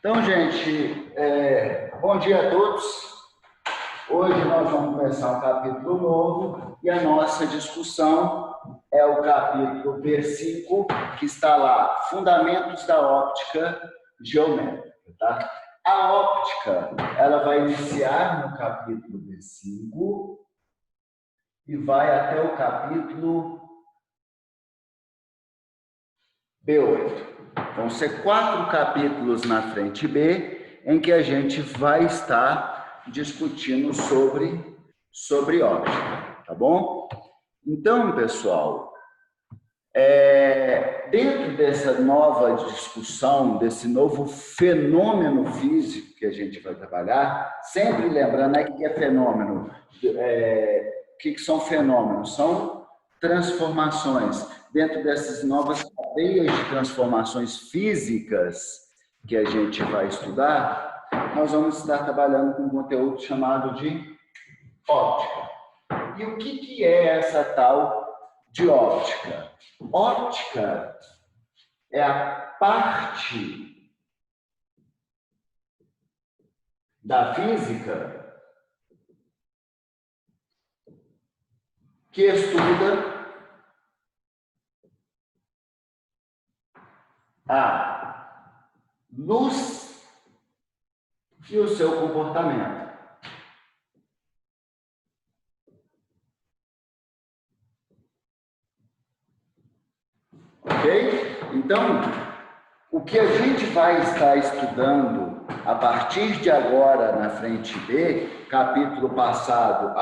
Então, gente, bom dia a todos. Hoje nós vamos começar um capítulo novo e a nossa discussão é o capítulo B5, que está lá, Fundamentos da Óptica Geométrica. Tá? A óptica, ela vai iniciar no capítulo B5 e vai até o capítulo B8. Vão ser 4 capítulos na frente B, em que a gente vai estar discutindo sobre óptica, tá bom? Então, pessoal, dentro dessa nova discussão, desse novo fenômeno físico que a gente vai trabalhar, sempre lembrando que é fenômeno, o que são fenômenos? São transformações. Dentro dessas novas cadeias de transformações físicas que a gente vai estudar, nós vamos estar trabalhando com um conteúdo chamado de óptica. E o que é essa tal de óptica? Óptica é a parte da física que estuda a luz e o seu comportamento. Ok? Então, o que a gente vai estar estudando a partir de agora na frente B, capítulo passado,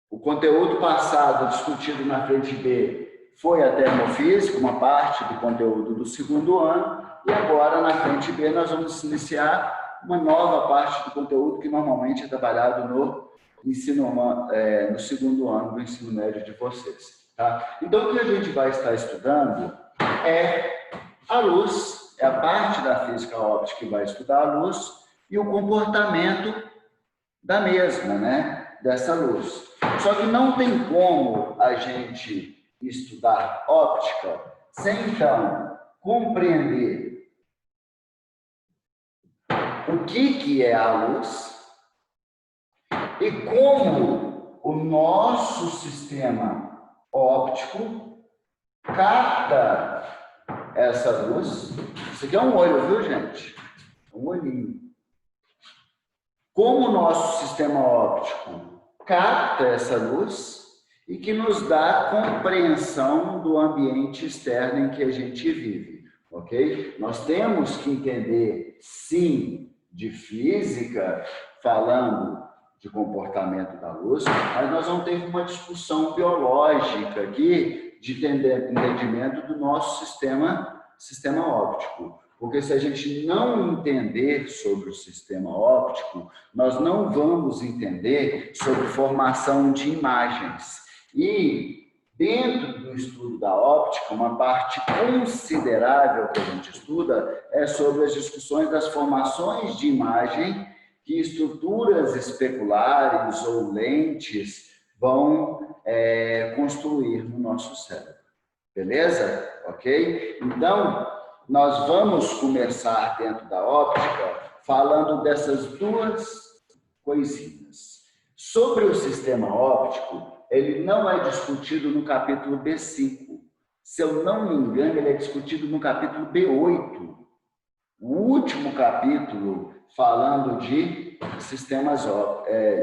o conteúdo passado discutido na frente B foi a termofísica, uma parte do conteúdo do segundo ano, e agora na frente B nós vamos iniciar uma nova parte do conteúdo que normalmente é trabalhado no segundo ano do ensino médio de vocês. Tá? Então, o que a gente vai estar estudando é a luz, é a parte da física óptica que vai estudar a luz e o comportamento da mesma, né? Dessa luz. Só que não tem como a gente estudar óptica sem, então, compreender o que é a luz e como o nosso sistema óptico capta essa luz. Isso aqui é um olho, viu, gente? Um olhinho. Como o nosso sistema óptico capta essa luz e que nos dá compreensão do ambiente externo em que a gente vive, ok? Nós temos que entender, sim, de física, falando de comportamento da luz, mas nós vamos ter uma discussão biológica aqui de entendimento do nosso sistema óptico. Porque se a gente não entender sobre o sistema óptico, nós não vamos entender sobre formação de imagens. E dentro do estudo da óptica, uma parte considerável que a gente estuda é sobre as discussões das formações de imagem que estruturas especulares ou lentes vão construir no nosso cérebro. Beleza? Ok? Então, nós vamos começar dentro da óptica falando dessas duas coisinhas. Sobre o sistema óptico, ele não é discutido no capítulo B5. Se eu não me engano, ele é discutido no capítulo B8. O último capítulo falando de sistemas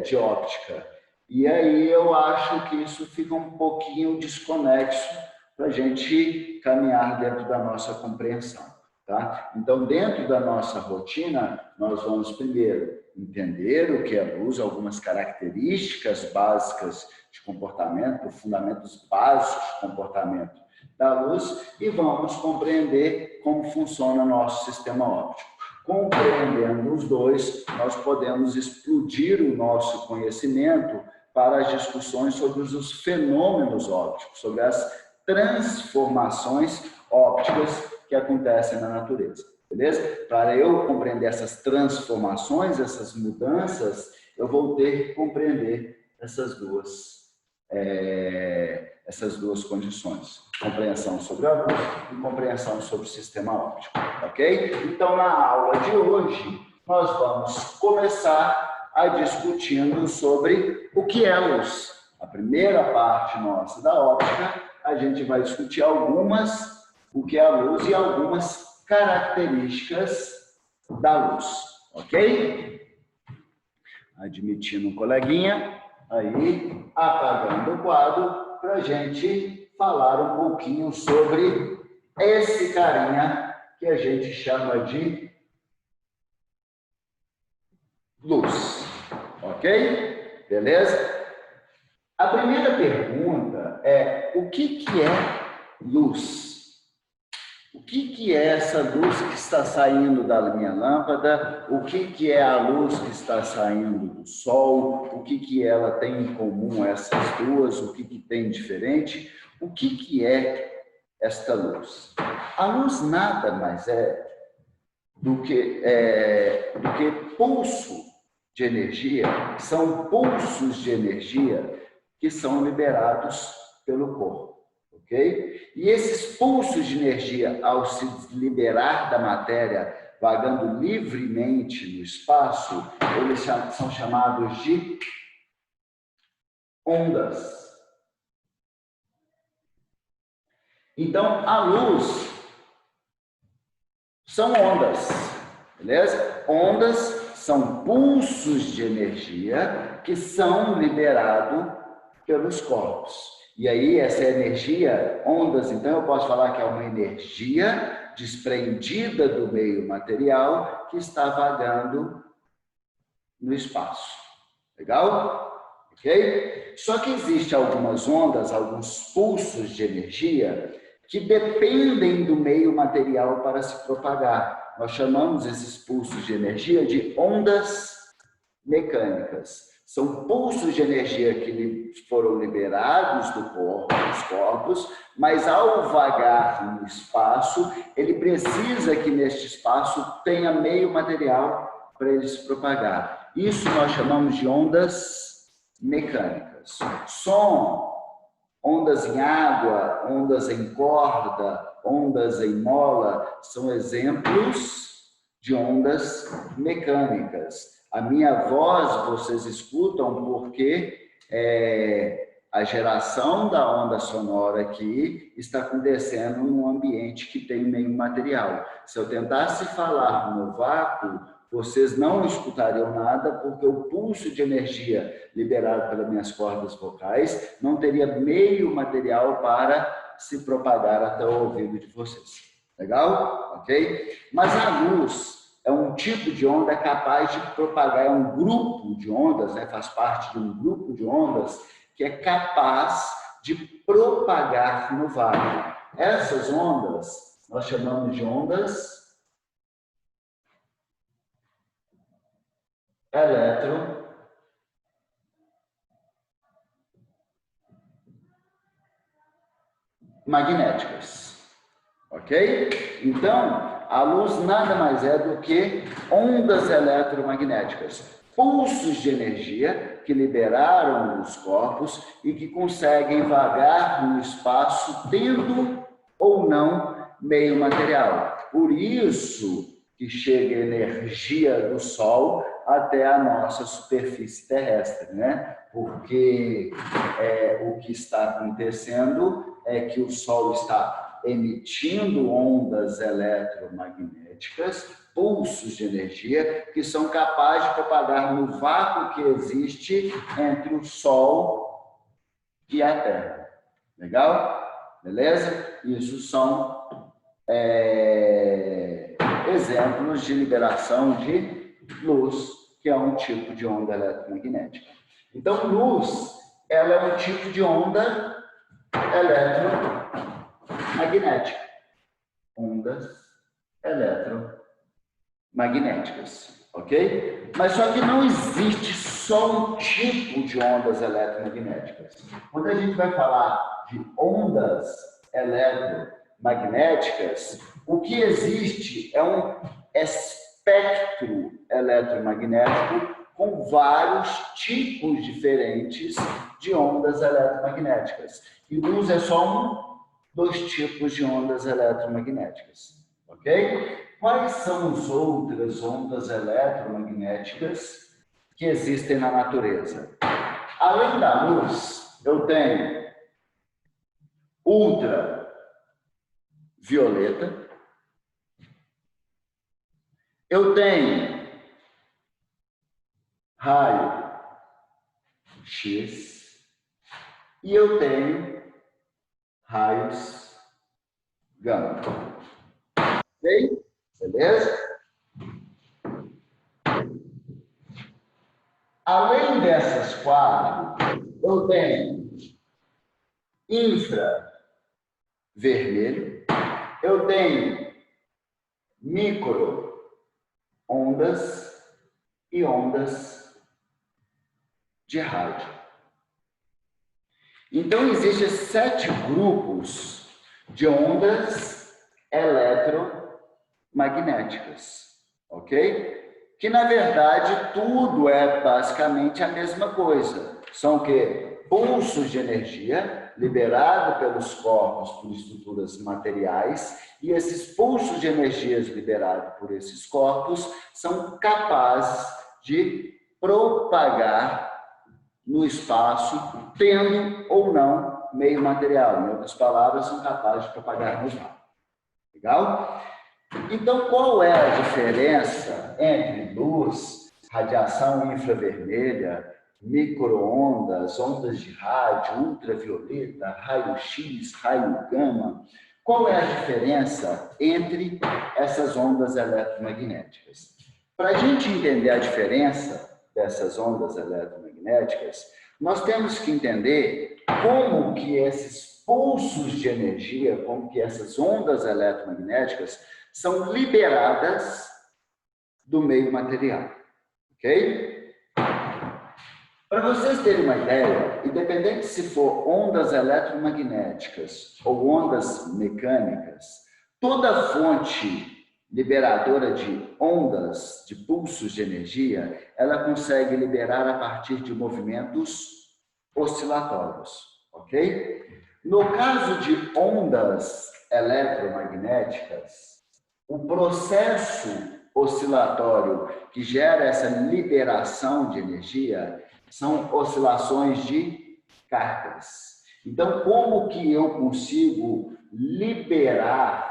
de óptica. E aí eu acho que isso fica um pouquinho desconexo para a gente caminhar dentro da nossa compreensão. Tá? Então, dentro da nossa rotina, nós vamos primeiro entender o que é luz, algumas características básicas de comportamento, fundamentos básicos de comportamento da luz, e vamos compreender como funciona o nosso sistema óptico. Compreendendo os dois, nós podemos explodir o nosso conhecimento para as discussões sobre os fenômenos ópticos, sobre as transformações ópticas que acontecem na natureza, beleza? Para eu compreender essas transformações, essas mudanças, eu vou ter que compreender essas duas essas duas condições, compreensão sobre a luz e compreensão sobre o sistema óptico, ok? Então, na aula de hoje, nós vamos começar a discutindo sobre o que é luz. A primeira parte nossa da óptica, a gente vai discutir o que é a luz e algumas características da luz, ok? Admitindo um coleguinha, aí apagando o quadro para a gente falar um pouquinho sobre esse carinha que a gente chama de luz, ok? Beleza? A primeira pergunta é: o que é luz? O que é essa luz que está saindo da minha lâmpada? O que é a luz que está saindo do sol? O que ela tem em comum, essas duas? O que tem diferente? O que é esta luz? A luz nada mais é do que pulso de energia. São pulsos de energia que são liberados pelo corpo. Okay? E esses pulsos de energia, ao se liberar da matéria, vagando livremente no espaço, eles são chamados de ondas. Então, a luz são ondas, beleza? Ondas são pulsos de energia que são liberados pelos corpos. E aí, essa energia, ondas, então eu posso falar que é uma energia desprendida do meio material que está vagando no espaço. Legal? Ok? Só que existem algumas ondas, alguns pulsos de energia que dependem do meio material para se propagar. Nós chamamos esses pulsos de energia de ondas mecânicas. São pulsos de energia que foram liberados dos corpos, mas ao vagar no espaço, ele precisa que neste espaço tenha meio material para ele se propagar. Isso nós chamamos de ondas mecânicas. Som, ondas em água, ondas em corda, ondas em mola, são exemplos de ondas mecânicas. A minha voz vocês escutam porque a geração da onda sonora aqui está acontecendo num ambiente que tem meio material. Se eu tentasse falar no vácuo, vocês não escutariam nada, porque o pulso de energia liberado pelas minhas cordas vocais não teria meio material para se propagar até o ouvido de vocês. Legal? Ok? Mas a luz é um tipo de onda capaz de propagar, é um grupo de ondas, né? Faz parte de um grupo de ondas que é capaz de propagar no vácuo. Essas ondas nós chamamos de ondas eletromagnéticas. Ok? Então, a luz nada mais é do que ondas eletromagnéticas, pulsos de energia que liberaram os corpos e que conseguem vagar no espaço tendo ou não meio material. Por isso que chega a energia do Sol até a nossa superfície terrestre, né? Porque o que está acontecendo é que o Sol está emitindo ondas eletromagnéticas, pulsos de energia, que são capazes de propagar no vácuo que existe entre o Sol e a Terra. Legal? Beleza? Isso são exemplos de liberação de luz, que é um tipo de onda eletromagnética. Então, luz, ela é um tipo de onda eletromagnética. Ondas eletromagnéticas, ok? Mas só que não existe só um tipo de ondas eletromagnéticas. Quando a gente vai falar de ondas eletromagnéticas, o que existe é um espectro eletromagnético com vários tipos diferentes de ondas eletromagnéticas. E luz é só dos tipos de ondas eletromagnéticas, ok? Quais são as outras ondas eletromagnéticas que existem na natureza? Além da luz, eu tenho ultravioleta, eu tenho raio X e eu tenho raios gama. Ok? Beleza? Além dessas quatro, eu tenho infravermelho, eu tenho micro-ondas e ondas de rádio. Então, existem 7 grupos de ondas eletromagnéticas, ok? Que, na verdade, tudo é basicamente a mesma coisa. São o quê? Pulsos de energia liberados pelos corpos por estruturas materiais, e esses pulsos de energias liberados por esses corpos são capazes de propagar no espaço, tendo ou não meio material. Em outras palavras, são capazes de propagar no espaço. Legal? Então, qual é a diferença entre luz, radiação infravermelha, micro-ondas, ondas de rádio, ultravioleta, raio-x, raio gama? Qual é a diferença entre essas ondas eletromagnéticas? Para a gente entender a diferença dessas ondas eletromagnéticas, nós temos que entender como que esses pulsos de energia, como que essas ondas eletromagnéticas são liberadas do meio material, ok? Para vocês terem uma ideia, independente se for ondas eletromagnéticas ou ondas mecânicas, toda fonte liberadora de ondas, de pulsos de energia, ela consegue liberar a partir de movimentos oscilatórios, ok? No caso de ondas eletromagnéticas, o processo oscilatório que gera essa liberação de energia são oscilações de cargas. Então, como que eu consigo liberar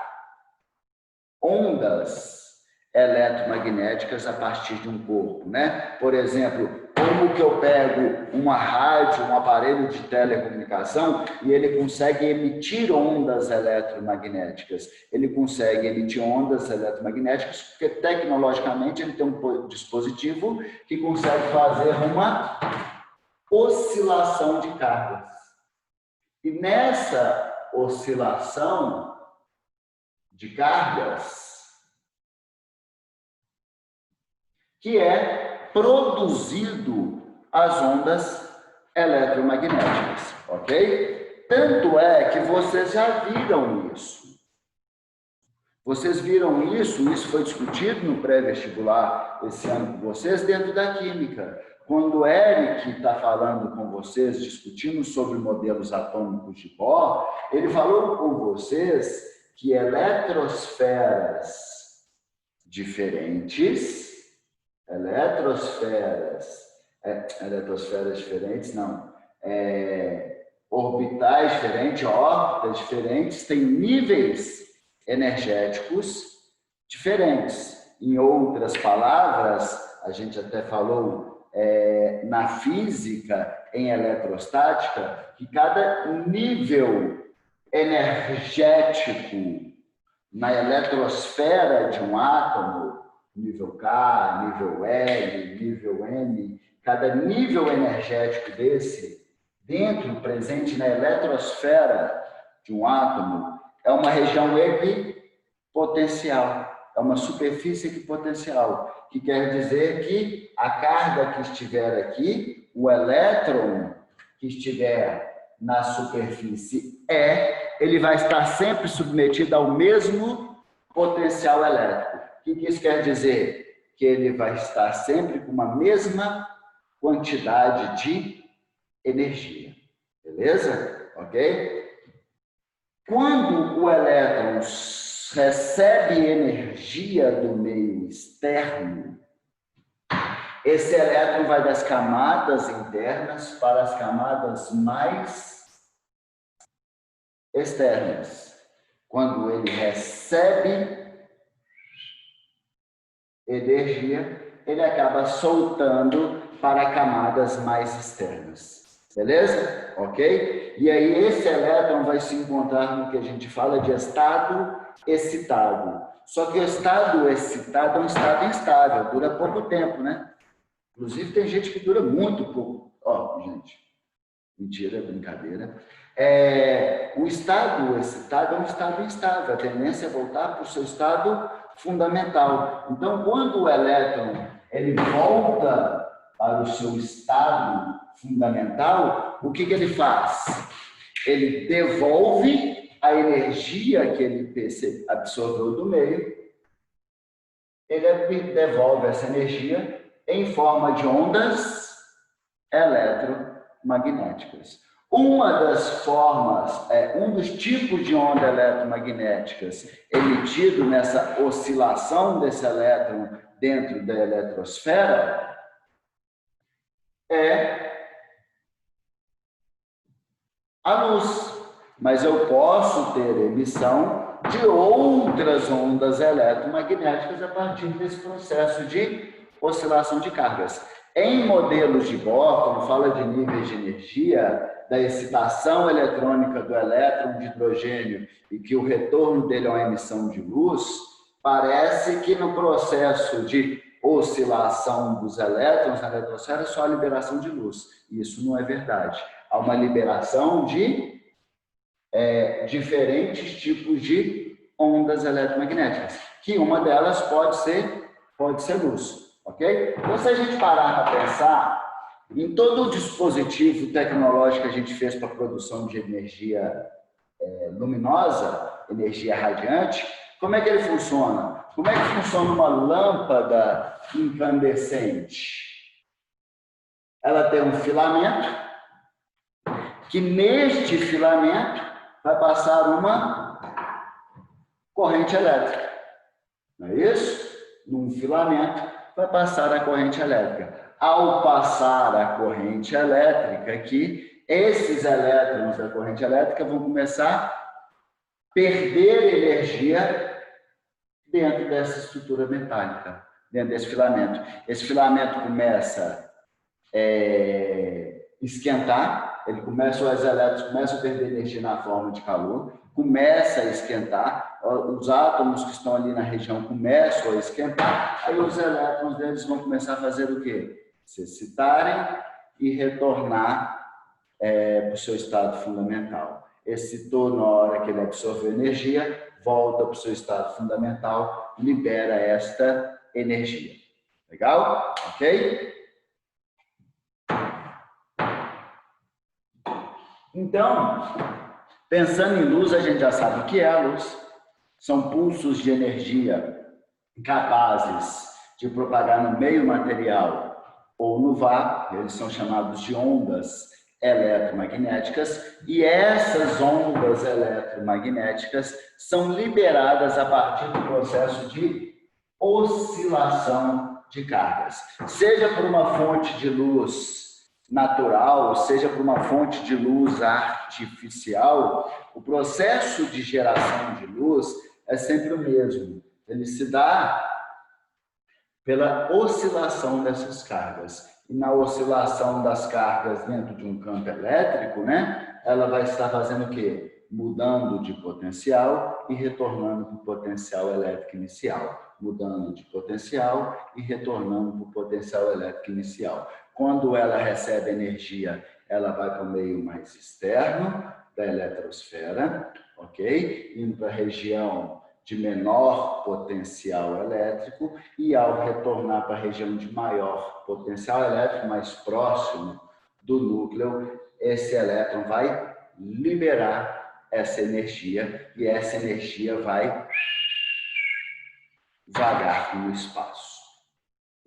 ondas eletromagnéticas a partir de um corpo, né? Por exemplo, como que eu pego uma rádio, um aparelho de telecomunicação e ele consegue emitir ondas eletromagnéticas? Ele consegue emitir ondas eletromagnéticas porque tecnologicamente ele tem um dispositivo que consegue fazer uma oscilação de cargas. E nessa oscilação de cargas, que é produzido as ondas eletromagnéticas, ok? Tanto é que vocês já viram isso. Vocês viram isso foi discutido no pré-vestibular esse ano com vocês dentro da química. Quando o Eric está falando com vocês, discutindo sobre modelos atômicos de Bohr, ele falou com vocês que eletrosferas diferentes, orbitais diferentes, órbitas diferentes, têm níveis energéticos diferentes. Em outras palavras, a gente até falou na física, em eletrostática, que cada nível energético na eletrosfera de um átomo, nível K, nível L, nível N, cada nível energético desse, presente na eletrosfera de um átomo, é uma região equipotencial, é uma superfície equipotencial, que quer dizer que a carga que estiver aqui, o elétron que estiver na superfície ele vai estar sempre submetido ao mesmo potencial elétrico. O que isso quer dizer? que ele vai estar sempre com uma mesma quantidade de energia. Beleza? Ok? Quando o elétron recebe energia do meio externo, esse elétron vai das camadas internas para as camadas mais externas. Quando ele recebe energia, ele acaba soltando para camadas mais externas. Beleza? Ok? E aí esse elétron vai se encontrar no que a gente fala de estado excitado. Só que o estado excitado é um estado instável, dura pouco tempo, né? Inclusive, tem gente que dura muito pouco. Ó, gente, mentira, brincadeira. O estado excitado é um estado instável. A tendência é voltar para o seu estado fundamental. Então, quando o elétron ele volta para o seu estado fundamental, o que ele faz? Ele devolve a energia que ele absorveu do meio, ele devolve essa energia em forma de ondas eletromagnéticas. Uma das formas, um dos tipos de onda eletromagnéticas emitido nessa oscilação desse elétron dentro da eletrosfera é a luz. Mas eu posso ter emissão de outras ondas eletromagnéticas a partir desse processo de oscilação de cargas. Em modelos de Bohr, quando fala de níveis de energia, da excitação eletrônica do elétron de hidrogênio e que o retorno dele é uma emissão de luz, parece que no processo de oscilação dos elétrons na eletrosfera é só a liberação de luz. Isso não é verdade. Há uma liberação de diferentes tipos de ondas eletromagnéticas, que uma delas pode ser luz, ok? Então, se a gente parar para pensar em todo o dispositivo tecnológico que a gente fez para a produção de energia luminosa, energia radiante, como é que ele funciona? Como é que funciona uma lâmpada incandescente? Ela tem um filamento, que neste filamento vai passar uma corrente elétrica. Não é isso? Num filamento vai passar a corrente elétrica. Ao passar a corrente elétrica aqui, esses elétrons da corrente elétrica vão começar a perder energia dentro dessa estrutura metálica, dentro desse filamento. Esse filamento começa a esquentar, os elétrons começam a perder energia na forma de calor, começa a esquentar, os átomos que estão ali na região começam a esquentar, aí os elétrons deles vão começar a fazer o quê? Se excitarem e retornar para o seu estado fundamental. Excitou na hora que ele absorveu energia, volta para o seu estado fundamental, libera esta energia. Legal? Ok? Então, pensando em luz, a gente já sabe o que é a luz. São pulsos de energia capazes de propagar no meio material ou no vácuo. Eles são chamados de ondas eletromagnéticas. E essas ondas eletromagnéticas são liberadas a partir do processo de oscilação de cargas. Seja por uma fonte de luz natural, seja por uma fonte de luz artificial, o processo de geração de luz é sempre o mesmo. Ele se dá pela oscilação dessas cargas. E na oscilação das cargas dentro de um campo elétrico, né, ela vai estar fazendo o quê? Mudando de potencial e retornando para o potencial elétrico inicial. Mudando de potencial e retornando para o potencial elétrico inicial. Quando ela recebe energia, ela vai para o meio mais externo da eletrosfera, ok? Indo para a região de menor potencial elétrico e ao retornar para a região de maior potencial elétrico, mais próximo do núcleo, esse elétron vai liberar essa energia e essa energia vai vagar no espaço.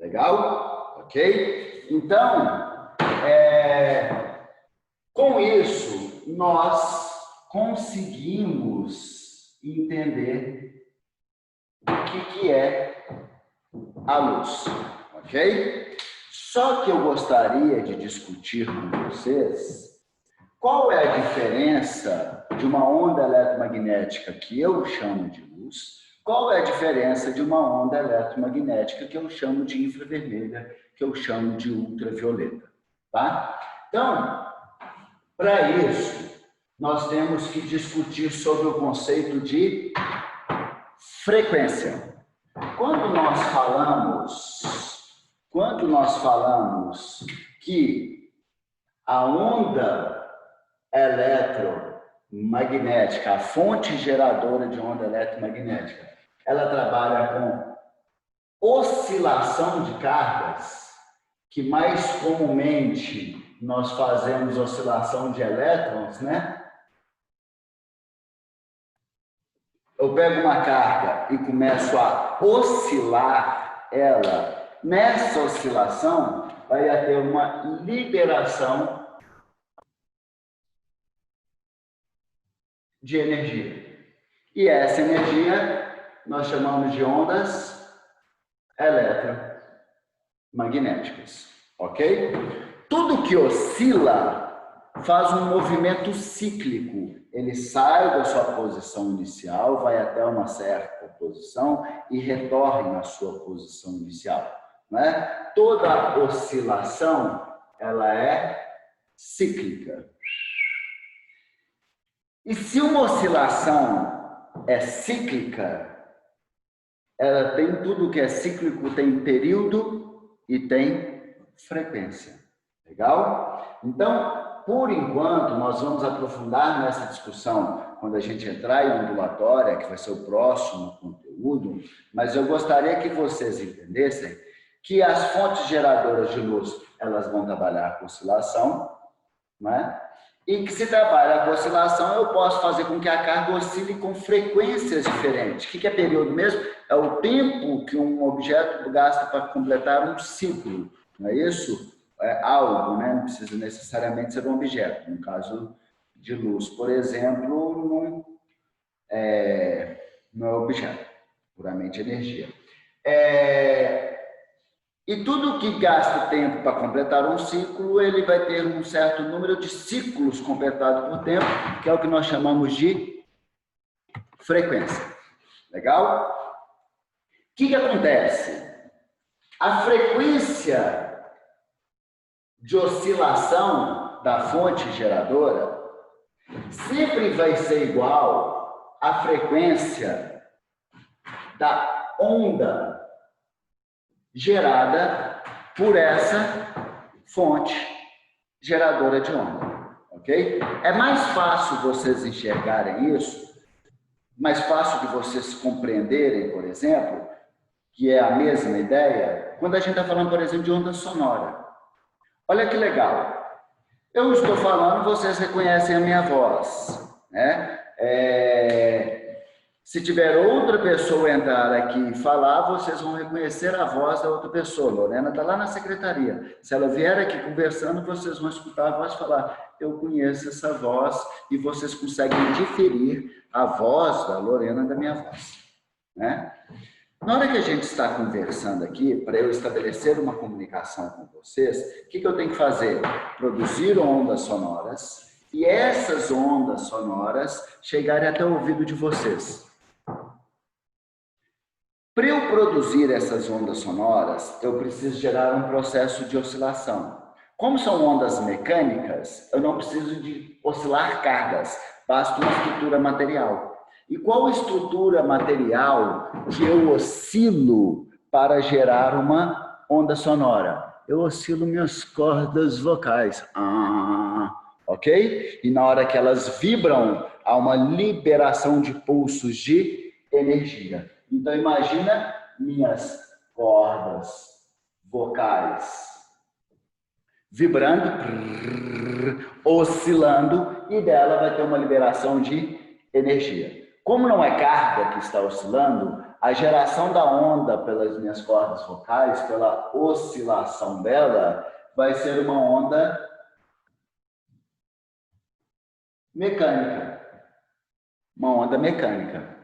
Legal? Ok? Então, com isso, nós conseguimos entender o que é a luz. Ok? Só que eu gostaria de discutir com vocês qual é a diferença de uma onda eletromagnética que eu chamo de luz, qual é a diferença de uma onda eletromagnética que eu chamo de infravermelha, que eu chamo de ultravioleta, tá? Então, para isso, nós temos que discutir sobre o conceito de frequência. Quando nós falamos que a onda eletromagnética, a fonte geradora de onda eletromagnética, ela trabalha com oscilação de cargas, que mais comumente nós fazemos oscilação de elétrons, né? Eu pego uma carga e começo a oscilar ela. Nessa oscilação, vai haver uma liberação de energia. E essa energia nós chamamos de ondas eletromagnéticas, ok? Tudo que oscila faz um movimento cíclico. Ele sai da sua posição inicial, vai até uma certa posição e retorna à sua posição inicial, né? Toda oscilação, ela é cíclica. E se uma oscilação é cíclica, ela tem tudo que é cíclico, tem período e tem frequência. Legal? Então, por enquanto, nós vamos aprofundar nessa discussão quando a gente entrar em ondulatória, que vai ser o próximo conteúdo, mas eu gostaria que vocês entendessem que as fontes geradoras de luz, elas vão trabalhar com oscilação, né? E que se trabalha com oscilação, eu posso fazer com que a carga oscile com frequências diferentes. O que é período mesmo? É o tempo que um objeto gasta para completar um ciclo, não é isso? É algo, né? Não precisa necessariamente ser um objeto. No caso de luz, por exemplo, não é objeto, puramente energia. E tudo que gasta tempo para completar um ciclo, ele vai ter um certo número de ciclos completados por tempo, que é o que nós chamamos de frequência. Legal? O que acontece? A frequência de oscilação da fonte geradora sempre vai ser igual à frequência da onda gerada por essa fonte geradora de onda, ok? É mais fácil vocês enxergarem isso, mais fácil de vocês compreenderem, por exemplo, que é a mesma ideia, quando a gente está falando, por exemplo, de onda sonora. Olha que legal. Eu estou falando, vocês reconhecem a minha voz, né? Se tiver outra pessoa entrar aqui e falar, vocês vão reconhecer a voz da outra pessoa. Lorena está lá na secretaria. Se ela vier aqui conversando, vocês vão escutar a voz falar, eu conheço essa voz, e vocês conseguem diferir a voz da Lorena da minha voz, né? Na hora que a gente está conversando aqui, para eu estabelecer uma comunicação com vocês, o que eu tenho que fazer? Produzir ondas sonoras, e essas ondas sonoras chegarem até o ouvido de vocês. Para eu produzir essas ondas sonoras, eu preciso gerar um processo de oscilação. Como são ondas mecânicas, eu não preciso de oscilar cargas, basta uma estrutura material. E qual estrutura material que eu oscilo para gerar uma onda sonora? Eu oscilo minhas cordas vocais. Ok? E na hora que elas vibram, há uma liberação de pulsos de energia. Então, imagina minhas cordas vocais vibrando, oscilando, e dela vai ter uma liberação de energia. Como não é carga que está oscilando, a geração da onda pelas minhas cordas vocais, pela oscilação dela, vai ser uma onda mecânica. Uma onda mecânica.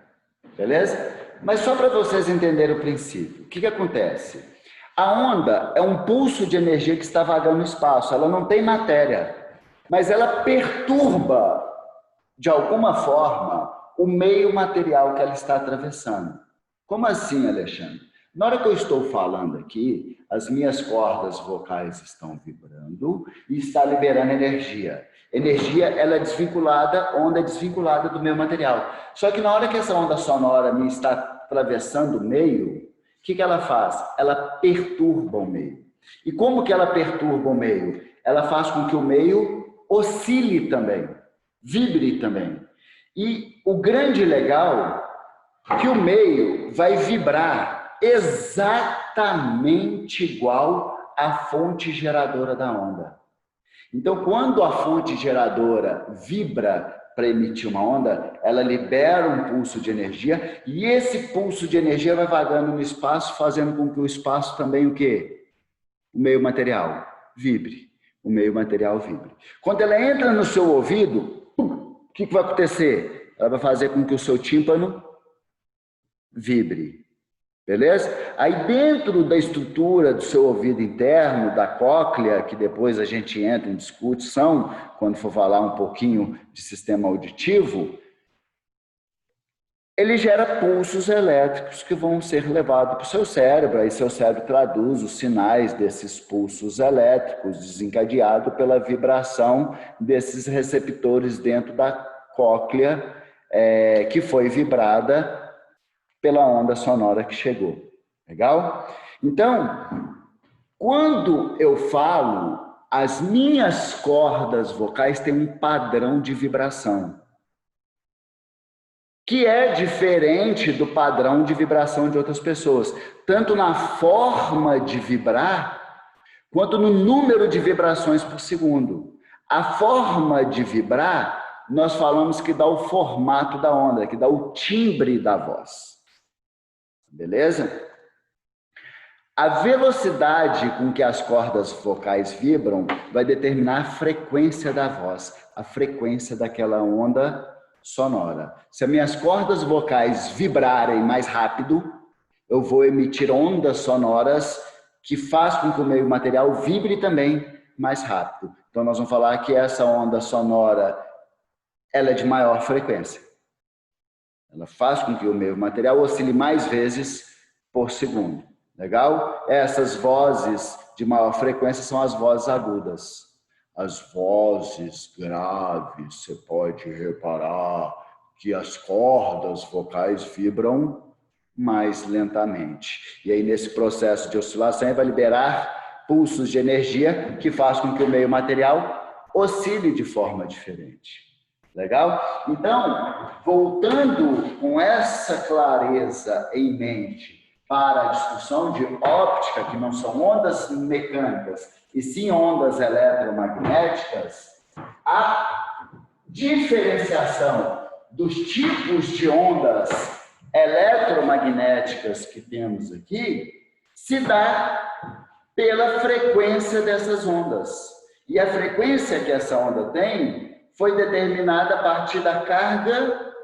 Beleza? Mas só para vocês entenderem o princípio. O que acontece? A onda é um pulso de energia que está vagando no espaço. Ela não tem matéria, mas ela perturba, de alguma forma, o meio material que ela está atravessando. Como assim, Alexandre? Na hora que eu estou falando aqui, as minhas cordas vocais estão vibrando e está liberando energia. Energia, ela é desvinculada, onda é desvinculada do meu material. Só que na hora que essa onda sonora me está atravessando o meio, o que ela faz? Ela perturba o meio. E como que ela perturba o meio? Ela faz com que o meio oscile também, vibre também. E o grande legal é que o meio vai vibrar exatamente igual à fonte geradora da onda. Então, quando a fonte geradora vibra para emitir uma onda, ela libera um pulso de energia e esse pulso de energia vai vagando no espaço, fazendo com que o espaço também o quê? O meio material vibre. O meio material vibre. Quando ela entra no seu ouvido, o que vai acontecer? Ela vai fazer com que o seu tímpano vibre. Beleza? Aí dentro da estrutura do seu ouvido interno, da cóclea, que depois a gente entra em discussão, quando for falar um pouquinho de sistema auditivo, ele gera pulsos elétricos que vão ser levados para o seu cérebro, aí seu cérebro traduz os sinais desses pulsos elétricos desencadeados pela vibração desses receptores dentro da cóclea que foi vibrada pela onda sonora que chegou. Legal? Então, quando eu falo, as minhas cordas vocais têm um padrão de vibração, que é diferente do padrão de vibração de outras pessoas, tanto na forma de vibrar, quanto no número de vibrações por segundo. A forma de vibrar, nós falamos que dá o formato da onda, que dá o timbre da voz. Beleza? A velocidade com que as cordas vocais vibram vai determinar a frequência da voz, a frequência daquela onda sonora. Se as minhas cordas vocais vibrarem mais rápido, eu vou emitir ondas sonoras que faz com que o meio material vibre também mais rápido. Então nós vamos falar que essa onda sonora ela é de maior frequência. Ela faz com que o meio material oscile mais vezes por segundo. Legal? Essas vozes de maior frequência são as vozes agudas. As vozes graves, você pode reparar que as cordas vocais vibram mais lentamente. E aí, nesse processo de oscilação, vai liberar pulsos de energia que faz com que o meio material oscile de forma diferente. Legal? Então, voltando com essa clareza em mente para a discussão de óptica, que não são ondas mecânicas, e sim ondas eletromagnéticas, a diferenciação dos tipos de ondas eletromagnéticas que temos aqui se dá pela frequência dessas ondas. E a frequência que essa onda tem foi determinada a partir da carga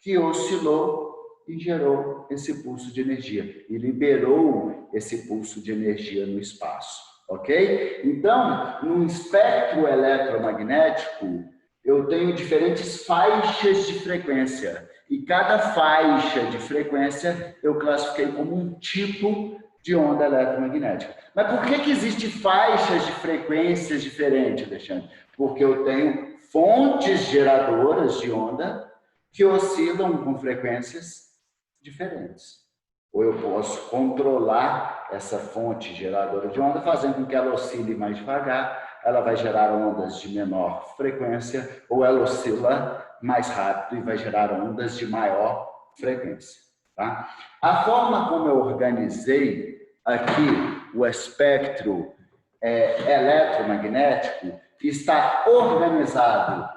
que oscilou e gerou esse pulso de energia. E liberou esse pulso de energia no espaço. Ok? Então, no espectro eletromagnético, eu tenho diferentes faixas de frequência. E cada faixa de frequência eu classifiquei como um tipo de onda eletromagnética. Mas por que existem faixas de frequências diferentes, Alexandre? Porque eu tenho fontes geradoras de onda que oscilam com frequências diferentes. Ou eu posso controlar essa fonte geradora de onda, fazendo com que ela oscile mais devagar, ela vai gerar ondas de menor frequência, ou ela oscila mais rápido e vai gerar ondas de maior frequência. Tá? A forma como eu organizei aqui o espectro eletromagnético está organizado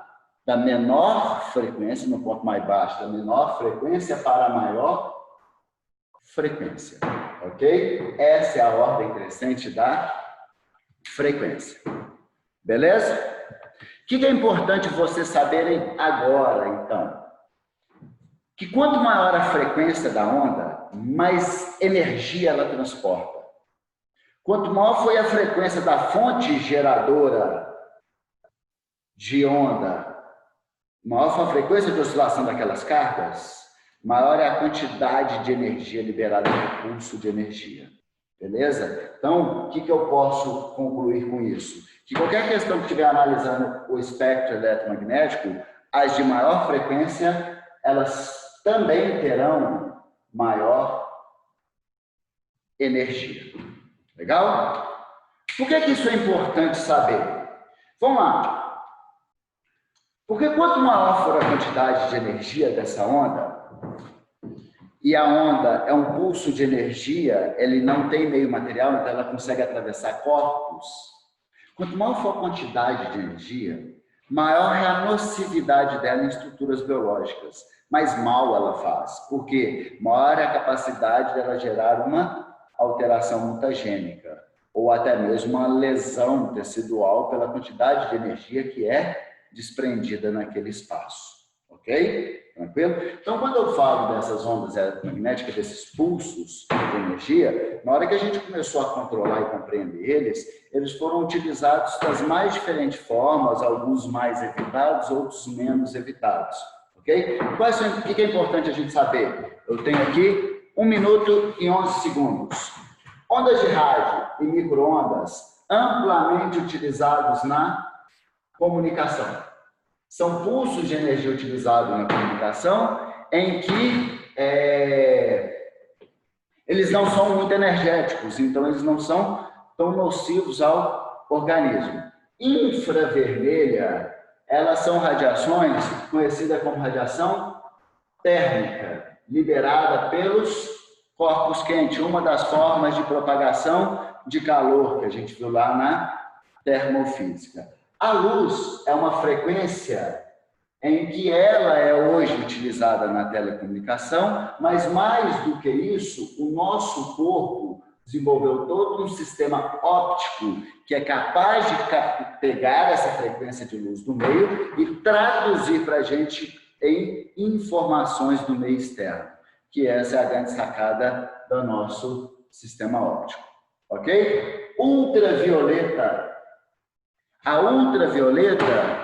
da menor frequência, no ponto mais baixo, da menor frequência para a maior frequência, ok? Essa é a ordem crescente da frequência, beleza? O que é importante vocês saberem agora, então? Que quanto maior a frequência da onda, mais energia ela transporta. Quanto maior foi a frequência da fonte geradora de onda, maior foi a frequência de oscilação daquelas cargas, maior é a quantidade de energia liberada no pulso de energia. Beleza? Então, o que eu posso concluir com isso? Que qualquer questão que estiver analisando o espectro eletromagnético, as de maior frequência, elas também terão maior energia. Legal? Por que isso é importante saber? Vamos lá. Porque quanto maior for a quantidade de energia dessa onda, e a onda é um pulso de energia, ele não tem meio material, então ela consegue atravessar corpos. Quanto maior for a quantidade de energia, maior é a nocividade dela em estruturas biológicas. Mais mal ela faz. Por quê? Maior é a capacidade dela gerar uma alteração mutagênica, ou até mesmo uma lesão tecidual pela quantidade de energia que é desprendida naquele espaço. Ok? Tranquilo? Então, quando eu falo dessas ondas eletromagnéticas, desses pulsos de energia, na hora que a gente começou a controlar e compreender eles foram utilizados das mais diferentes formas, alguns mais evitados, outros menos evitados. Ok? O que é importante a gente saber? Eu tenho aqui 1 minuto e 11 segundos. Ondas de rádio e micro-ondas amplamente utilizados na comunicação. São pulsos de energia utilizados na comunicação em que eles não são muito energéticos, então eles não são tão nocivos ao organismo. Infravermelha, elas são radiações conhecidas como radiação térmica, liberada pelos corpos quentes, uma das formas de propagação de calor que a gente viu lá na termofísica. A luz é uma frequência em que ela é hoje utilizada na telecomunicação, mas mais do que isso, o nosso corpo desenvolveu todo um sistema óptico que é capaz de pegar essa frequência de luz do meio e traduzir para a gente em informações do meio externo, que essa é a grande sacada do nosso sistema óptico. Ok? Ultravioleta. A ultravioleta